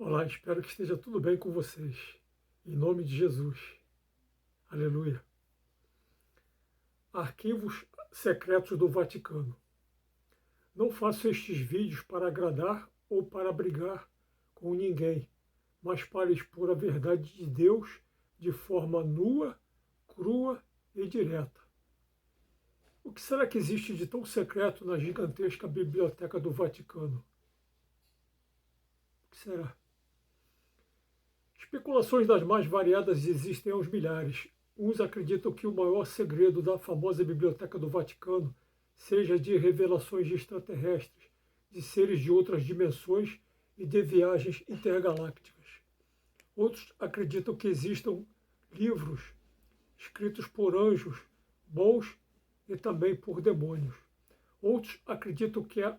Olá, espero que esteja tudo bem com vocês. Em nome de Jesus. Aleluia. Arquivos secretos do Vaticano. Não faço estes vídeos para agradar ou para brigar com ninguém, mas para expor a verdade de Deus de forma nua, crua e direta. O que será que existe de tão secreto na gigantesca biblioteca do Vaticano? O que será? Especulações das mais variadas existem aos milhares. Uns acreditam que o maior segredo da famosa Biblioteca do Vaticano seja de revelações de extraterrestres, de seres de outras dimensões e de viagens intergalácticas. Outros acreditam que existam livros escritos por anjos bons e também por demônios. Outros acreditam que a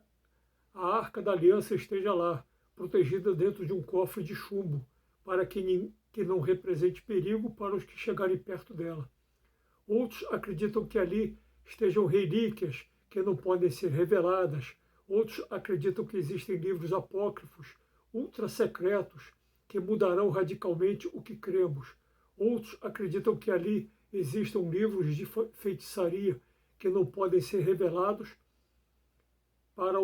Arca da Aliança esteja lá, protegida dentro de um cofre de chumbo, para que não represente perigo para os que chegarem perto dela. Outros acreditam que ali estejam relíquias que não podem ser reveladas. Outros acreditam que existem livros apócrifos, ultra secretos, que mudarão radicalmente o que cremos. Outros acreditam que ali existam livros de feitiçaria que não podem ser revelados para a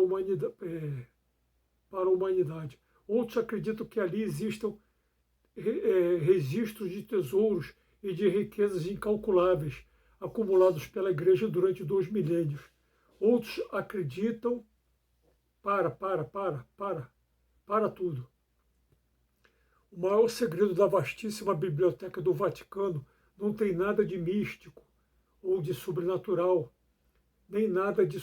humanidade. Outros acreditam que ali existam registros de tesouros e de riquezas incalculáveis acumulados pela Igreja durante 2 milênios. Outros acreditam... Para tudo. O maior segredo da vastíssima Biblioteca do Vaticano não tem nada de místico ou de sobrenatural, nem nada de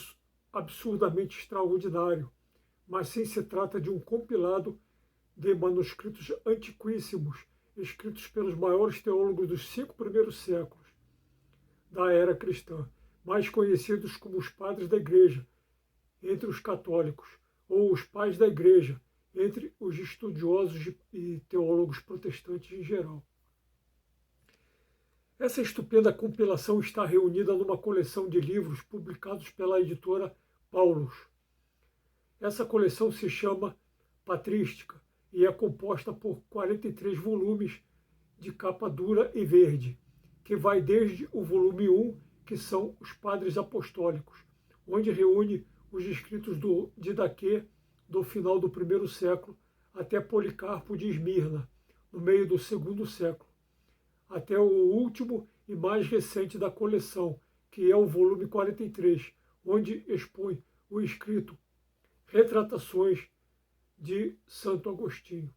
absurdamente extraordinário, mas sim se trata de um compilado de manuscritos antiquíssimos, escritos pelos maiores teólogos dos 5 primeiros séculos da era cristã, mais conhecidos como os padres da Igreja entre os católicos, ou os pais da Igreja entre os estudiosos e teólogos protestantes em geral. Essa estupenda compilação está reunida numa coleção de livros publicados pela editora Paulus. Essa coleção se chama Patrística e é composta por 43 volumes de capa dura e verde, que vai desde o volume 1, que são os Padres Apostólicos, onde reúne os escritos do Didaquê do final do primeiro século até Policarpo de Esmirna, no meio do segundo século, até o último e mais recente da coleção, que é o volume 43, onde expõe o escrito Retratações de Santo Agostinho.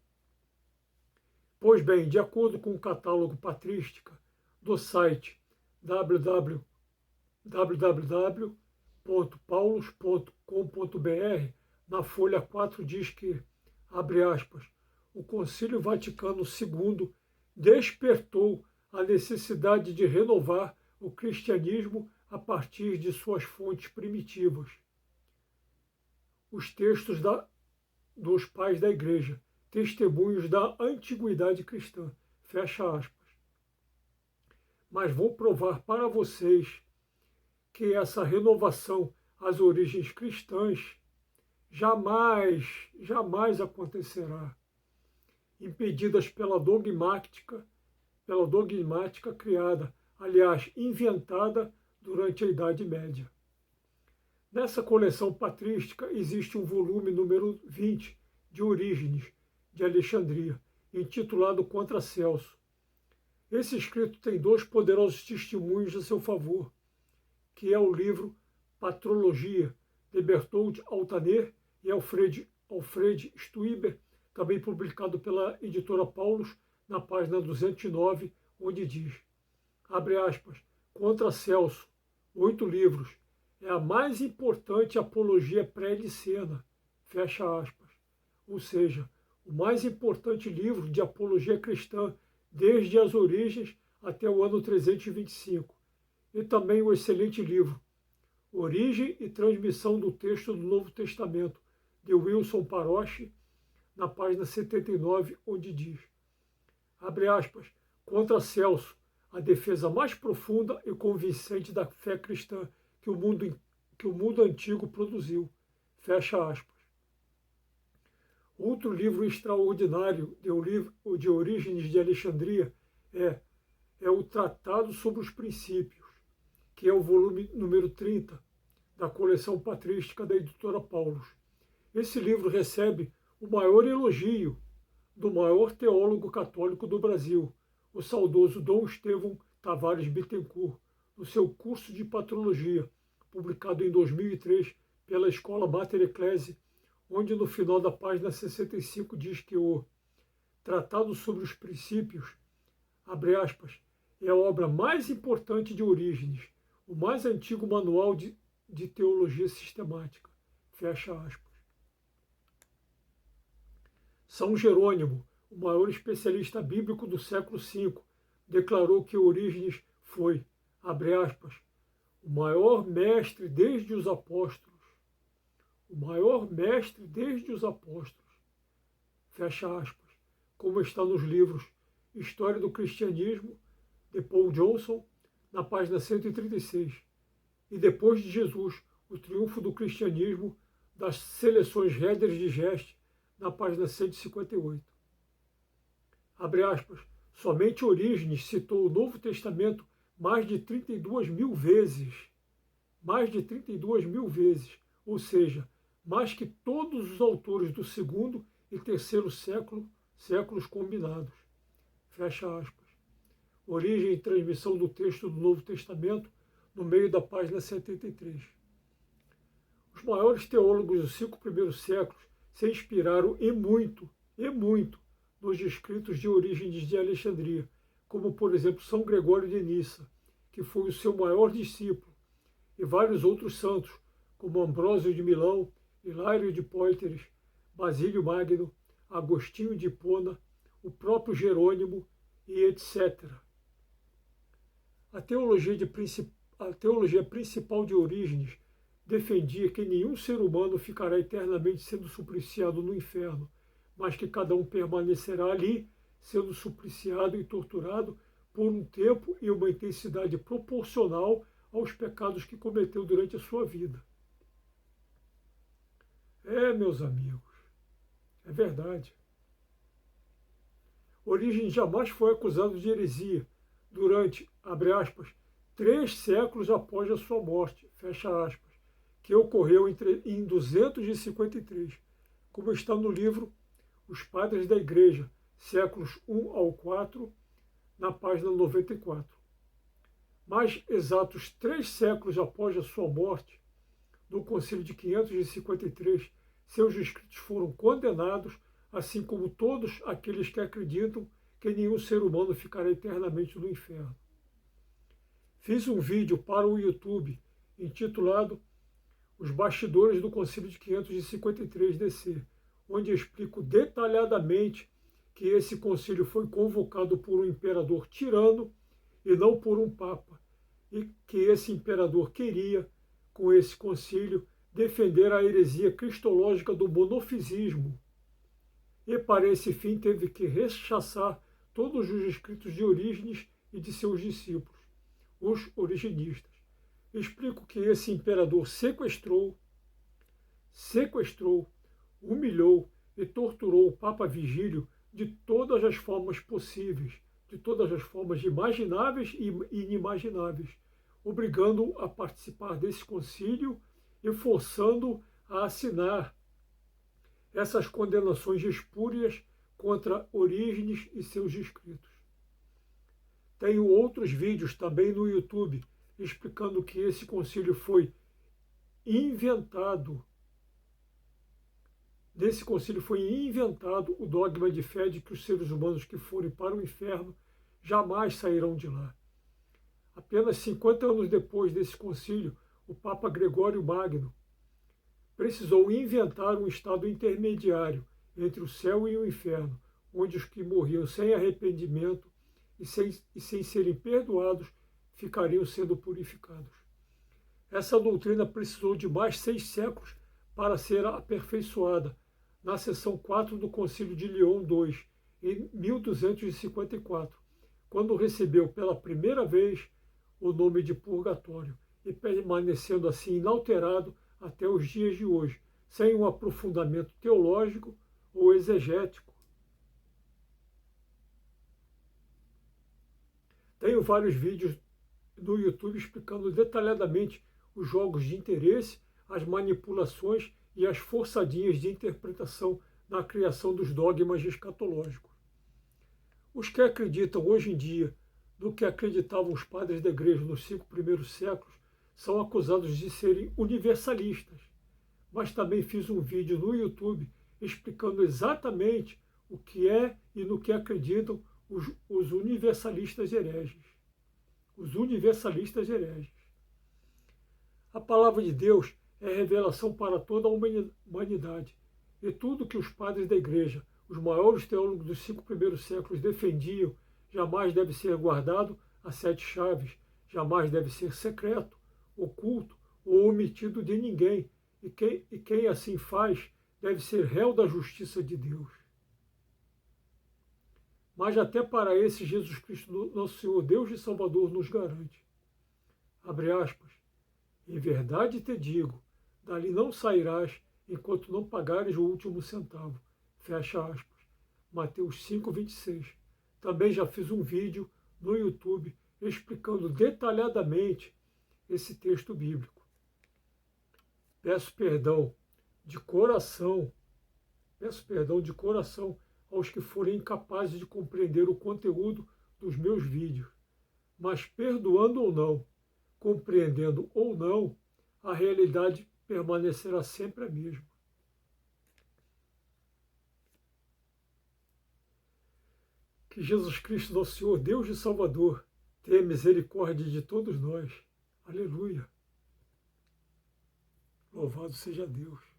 Pois bem, de acordo com o catálogo Patrística do site www.paulus.com.br, na folha 4 diz que, abre aspas, o Concílio Vaticano II despertou a necessidade de renovar o cristianismo a partir de suas fontes primitivas. Os textos dos pais da Igreja, testemunhos da antiguidade cristã, fecha aspas. Mas vou provar para vocês que essa renovação às origens cristãs jamais acontecerá, impedidas pela dogmática criada, aliás, inventada durante a Idade Média. Nessa coleção patrística existe um volume número 20 de Orígenes, de Alexandria, intitulado Contra Celso. Esse escrito tem 2 poderosos testemunhos a seu favor, que é o livro Patrologia, de Berthold Altaner e Alfred Stuiber, também publicado pela editora Paulus, na página 209, onde diz, abre aspas, Contra Celso, 8 livros, é a mais importante apologia pré-nicena, fecha aspas. Ou seja, o mais importante livro de apologia cristã desde as origens até o ano 325. E também o excelente livro Origem e Transmissão do Texto do Novo Testamento, de Wilson Paroche, na página 79, onde diz, abre aspas, Contra Celso, a defesa mais profunda e convincente da fé cristã que o mundo antigo produziu, fecha aspas. Outro livro extraordinário de Orígenes de Alexandria é o Tratado sobre os Princípios, que é o volume número 30 da coleção patrística da editora Paulus. Esse livro recebe o maior elogio do maior teólogo católico do Brasil, o saudoso Dom Estevão Tavares Bittencourt, no seu curso de Patrologia, publicado em 2003 pela Escola Mater Ecclesiae, onde no final da página 65 diz que o Tratado sobre os Princípios, abre aspas, é a obra mais importante de Orígenes, o mais antigo manual de teologia sistemática, fecha aspas. São Jerônimo, o maior especialista bíblico do século V, declarou que Orígenes foi, abre aspas, o maior mestre desde os apóstolos. O maior mestre desde os apóstolos. Fecha aspas. Como está nos livros História do Cristianismo, de Paul Johnson, na página 136. E Depois de Jesus, o triunfo do cristianismo, das seleções Redders de Geste, na página 158. Abre aspas. Somente Orígenes citou o Novo Testamento mais de 32 mil vezes. Mais de 32 mil vezes. Ou seja, mais que todos os autores do segundo e terceiro séculos combinados. Fecha aspas. Origem e transmissão do texto do Novo Testamento, no meio da página 73. Os maiores teólogos dos 5 primeiros séculos se inspiraram e muito, nos escritos de Orígenes de Alexandria, como, por exemplo, São Gregório de Nissa, que foi o seu maior discípulo, e vários outros santos, como Ambrósio de Milão, Hilário de Poitiers, Basílio Magno, Agostinho de Hipona, o próprio Jerônimo e etc. A teologia principal de Orígenes defendia que nenhum ser humano ficará eternamente sendo supliciado no inferno, mas que cada um permanecerá ali, sendo supliciado e torturado por um tempo e uma intensidade proporcional aos pecados que cometeu durante a sua vida. Meus amigos, é verdade. Orígenes jamais foi acusado de heresia durante, abre aspas, 3 séculos após a sua morte, fecha aspas, que ocorreu em 253, como está no livro Os Padres da Igreja, séculos 1 ao 4, na página 94. Mas exatos 3 séculos após a sua morte, no Concílio de 553, seus escritos foram condenados, assim como todos aqueles que acreditam que nenhum ser humano ficará eternamente no inferno. Fiz um vídeo para o YouTube intitulado Os Bastidores do Concílio de 553 DC, onde explico detalhadamente que esse concílio foi convocado por um imperador tirano e não por um papa, e que esse imperador queria, com esse concílio, defender a heresia cristológica do monofisismo. E para esse fim teve que rechaçar todos os escritos de Orígenes e de seus discípulos, os originistas. Explico que esse imperador sequestrou, humilhou e torturou o Papa Vigílio de todas as formas possíveis, de todas as formas imagináveis e inimagináveis, obrigando-o a participar desse concílio e forçando-o a assinar essas condenações espúrias contra Orígenes e seus escritos. Tenho outros vídeos também no YouTube explicando que esse concílio foi inventado. Nesse concílio foi inventado o dogma de fé de que os seres humanos que forem para o inferno jamais sairão de lá. Apenas 50 anos depois desse concílio, o Papa Gregório Magno precisou inventar um estado intermediário entre o céu e o inferno, onde os que morriam sem arrependimento e sem serem perdoados ficariam sendo purificados. Essa doutrina precisou de mais 6 séculos para ser aperfeiçoada, na seção 4 do Concílio de Leão II, em 1254, quando recebeu pela primeira vez o nome de purgatório, e permanecendo assim inalterado até os dias de hoje, sem um aprofundamento teológico ou exegético. Tenho vários vídeos no YouTube explicando detalhadamente os jogos de interesse, as manipulações e as forçadinhas de interpretação na criação dos dogmas escatológicos. Os que acreditam hoje em dia no que acreditavam os padres da Igreja nos 5 primeiros séculos são acusados de serem universalistas, mas também fiz um vídeo no YouTube explicando exatamente o que é e no que acreditam os universalistas hereges. Os universalistas hereges. A palavra de Deus é revelação para toda a humanidade, e tudo que os padres da Igreja, os maiores teólogos dos 5 primeiros séculos defendiam, jamais deve ser guardado a 7 chaves, jamais deve ser secreto, oculto ou omitido de ninguém, e quem assim faz deve ser réu da justiça de Deus. Mas até para esse Jesus Cristo, nosso Senhor, Deus e Salvador, nos garante. Abre aspas. Em verdade te digo, dali não sairás enquanto não pagares o último centavo. Fecha aspas. Mateus 5, 26. Também já fiz um vídeo no YouTube explicando detalhadamente esse texto bíblico. Peço perdão de coração aos que forem incapazes de compreender o conteúdo dos meus vídeos. Mas perdoando ou não, compreendendo ou não, a realidade permanecerá sempre a mesma. Que Jesus Cristo, nosso Senhor, Deus e Salvador, tenha misericórdia de todos nós. Aleluia. Louvado seja Deus.